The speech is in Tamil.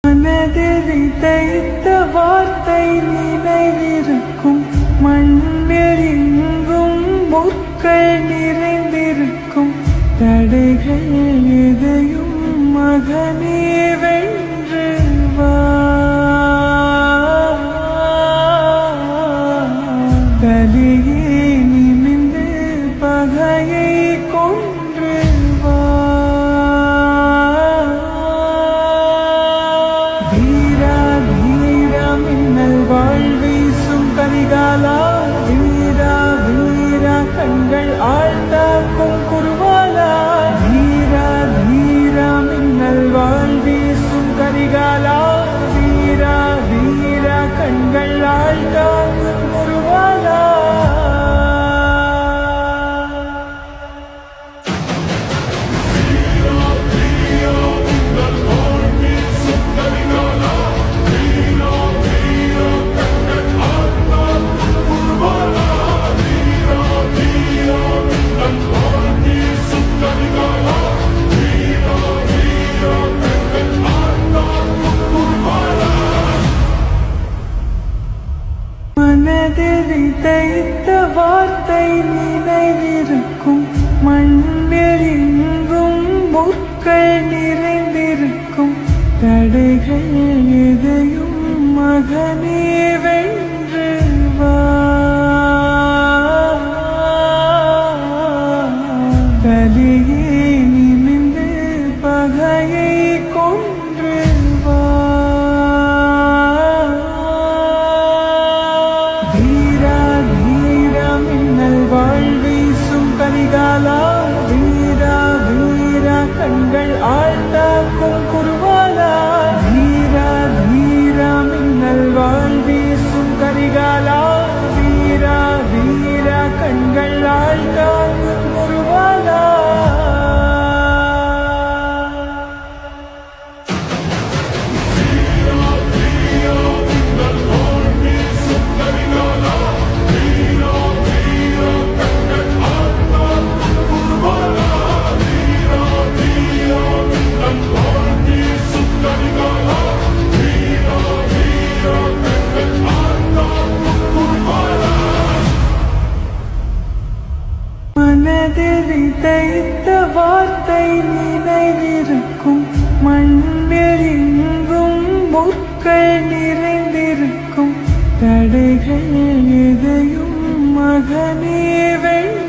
மனதில் விதைத்த வார்த்தை நினைவிருக்கும், மண்ணில் எங்கும் முற்கள் நிறைந்திருக்கும். தடைகள் எதையும் மகனே வென்று வா, தலையே நிமிந்து பகையை கொன்று வா. வீரா வீரா மின்னல் வாழ்வீசும் கரிகாலா, வீரா வீரா கண்கள் ஆழ்ந்தாக்கும் குருவாலா. வீரா வீரா மின்னல் வாழ்வீசும் கரிகாலா, வீரா வீரா கண்கள் ஆழ்ந்தாக்கும் குருவாலா. மனதில் விதைத்த வார்த்தை நினைவிருக்கும், மண்ணில் எங்கும் முற்கள் நிறைந்திருக்கும். தடைகள் எதையும் மகனே வென்று வா, தலையே நிமிந்து பகையை கொன்று வா. வீரா வீரா மின்னல் வாழ்வீசும் கரிகாலா, வீரா வீரா கண்கள் ஆழ்ந்தாக்கும் குருவாலா. வீரா வீரா மின்னல் வாழ்வீசும் கரிகாலா, வீரா வீரா கண்கள் ஆழ்ந்தாக்கும் குருவாலா. மனதில் விதைத்த வார்த்தை நினைவிருக்கும், மண்ணில் எங்கும் முற்கள் நிறைந்திருக்கும். தடைகள் எதையும் மகனே வென்று